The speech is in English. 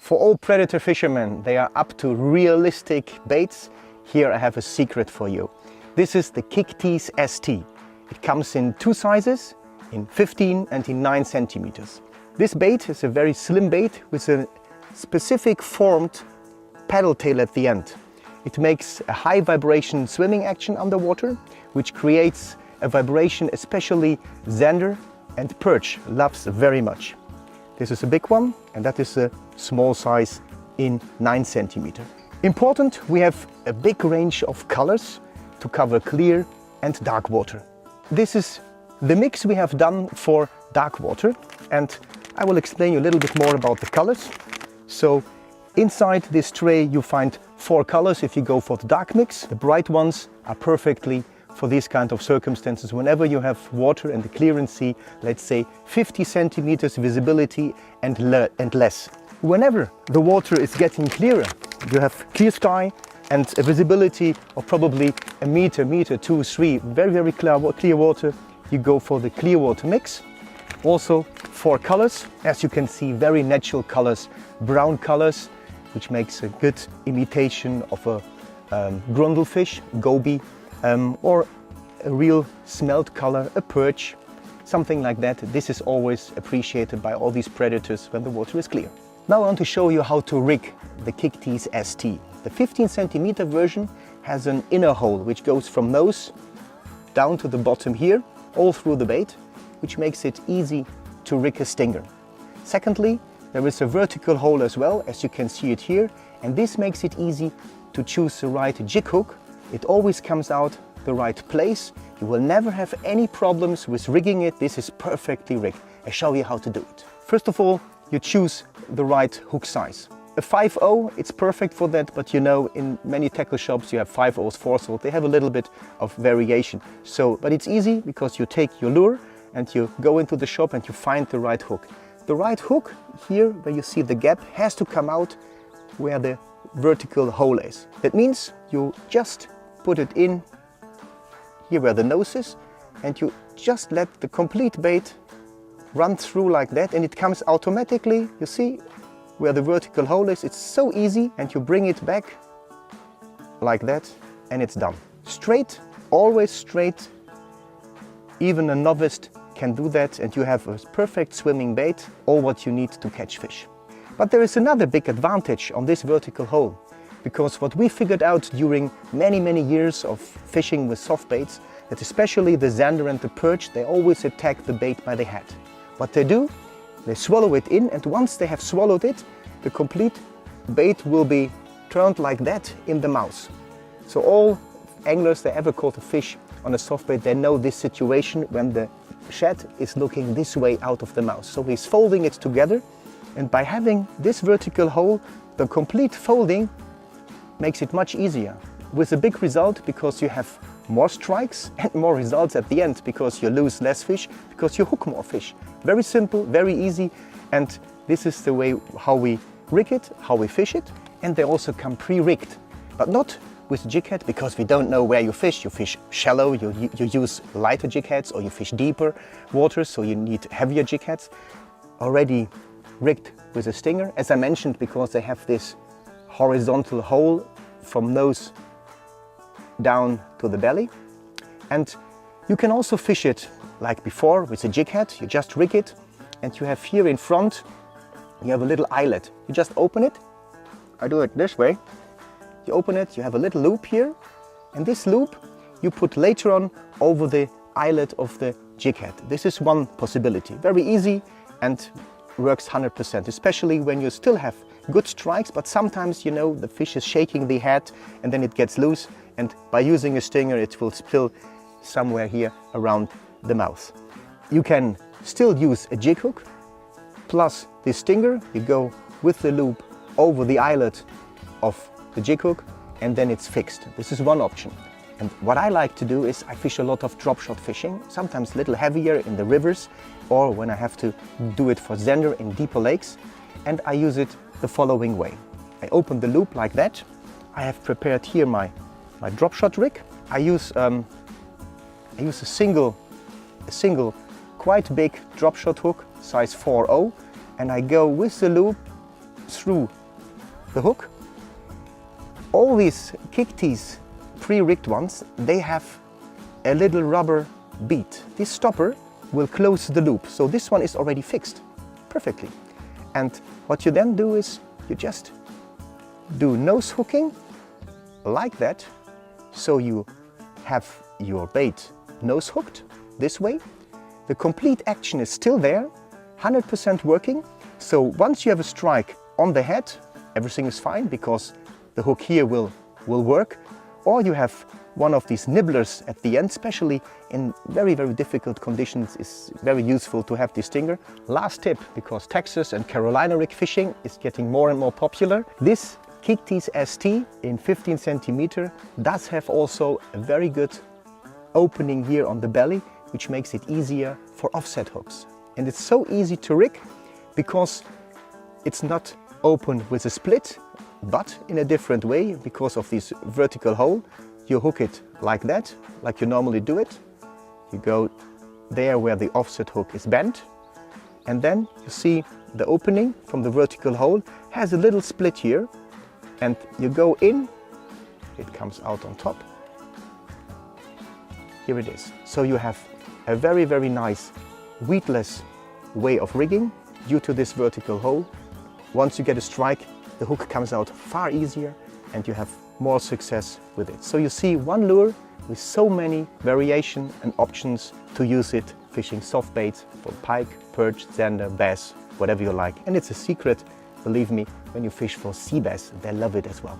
For all predator fishermen, they are up to realistic baits. Here I have a secret for you. This is the HollowTeez ST. It comes in two sizes, in 15 and in 9 centimeters. This bait is a very slim bait with a specific formed paddle tail at the end. It makes a high vibration swimming action underwater, which creates a vibration especially zander and perch loves very much. This is a big one, and that is a small size in 9 centimeter. Important, we have a big range of colors to cover clear and dark water. This is the mix we have done for dark water, and I will explain you a little bit more about the colors. So inside this tray you find 4 colors if you go for the dark mix. The bright ones are perfectly for these kind of circumstances. Whenever you have water and the clearance sea, let's say 50 centimeters visibility and less. Whenever the water is getting clearer, you have clear sky and a visibility of probably a meter, 2, 3, very clear water, you go for the clear water mix. Also 4 colors, as you can see, very natural colors, brown colors, which makes a good imitation of a grundlefish, goby, or a real smelt color, a perch, something like that. This is always appreciated by all these predators when the water is clear. Now I want to show you how to rig the HollowTeez ST. The 15 centimeter version has an inner hole which goes from nose down to the bottom here, all through the bait, which makes it easy to rig a stinger. Secondly, there is a vertical hole as well, as you can see it here, and this makes it easy to choose the right jig hook. It always comes out the right place. You will never have any problems with rigging it. This is perfectly rigged. I show you how to do it. First of all, you choose the right hook size. A 5/0, it's perfect for that, but you know, in many tackle shops you have 5/0s, 4/0s, they have a little bit of variation. But it's easy because you take your lure and you go into the shop and you find the right hook. The right hook here, where you see the gap, has to come out where the vertical hole is. That means you just put it in here where the nose is, and you just let the complete bait run through like that, and it comes automatically. You see where the vertical hole is? It's so easy, and you bring it back like that and it's done. Straight, always straight. Even a novice can do that, and you have a perfect swimming bait, all what you need to catch fish. But there is another big advantage on this vertical hole, because what we figured out during many years of fishing with soft baits, that especially the zander and the perch, they always attack the bait by the head. What they do, they swallow it in, and once they have swallowed it, the complete bait will be turned like that in the mouth. So all anglers that ever caught a fish on a soft bait, they know this situation when the shad is looking this way out of the mouth. So he's folding it together, and by having this vertical hole, the complete folding makes it much easier, with a big result, because you have more strikes and more results at the end, because you lose less fish, because you hook more fish. Very simple, very easy, and this is the way how we rig it, how we fish it. And they also come pre-rigged, but not with jig head, because we don't know where you fish. You fish shallow, you use lighter jig heads, or you fish deeper waters, so you need heavier jig heads. Already rigged with a stinger, as I mentioned, because they have this horizontal hole from nose down to the belly. And you can also fish it like before with a jig head. You just rig it, and you have here in front, you have a little eyelet. You just open it. I do it this way. You open it, you have a little loop here, and this loop you put later on over the eyelet of the jig head. This is one possibility. Very easy and works 100%, especially when you still have good strikes, but sometimes, you know, the fish is shaking the head and then it gets loose, and by using a stinger it will spill somewhere here around the mouth. You can still use a jig hook plus the stinger. You go with the loop over the eyelet of the jig hook, and then it's fixed. This is one option. And what I like to do is I fish a lot of drop shot fishing, sometimes a little heavier in the rivers, or when I have to do it for zander in deeper lakes, and I use it the following way. I open the loop like that. I have prepared here my drop shot rig. I use a single quite big drop shot hook, size 4/0, and I go with the loop through the hook. All these kick tees, pre-rigged ones, they have a little rubber bead. This stopper will close the loop. So this one is already fixed perfectly. And what you then do is you just do nose hooking like that. So you have your bait nose hooked this way. The complete action is still there, 100% working. So once you have a strike on the head, everything is fine because the hook here will work. Or you have one of these nibblers at the end, especially in very, very difficult conditions, is very useful to have this stinger. Last tip, because Texas and Carolina rig fishing is getting more and more popular, this KickTeez ST in 15 centimeter does have also a very good opening here on the belly, which makes it easier for offset hooks. And it's so easy to rig because it's not open with a split, but in a different way because of this vertical hole. You hook it like that, like you normally do it. You go there where the offset hook is bent, and then you see the opening from the vertical hole has a little split here, and you go in, it comes out on top. Here it is. So you have a very, very nice weedless way of rigging due to this vertical hole. Once you get a strike, the hook comes out far easier and you have more success with it. So you see one lure with so many variation and options to use it fishing soft baits for pike, perch, zander, bass, whatever you like. And it's a secret, believe me, when you fish for sea bass, they love it as well.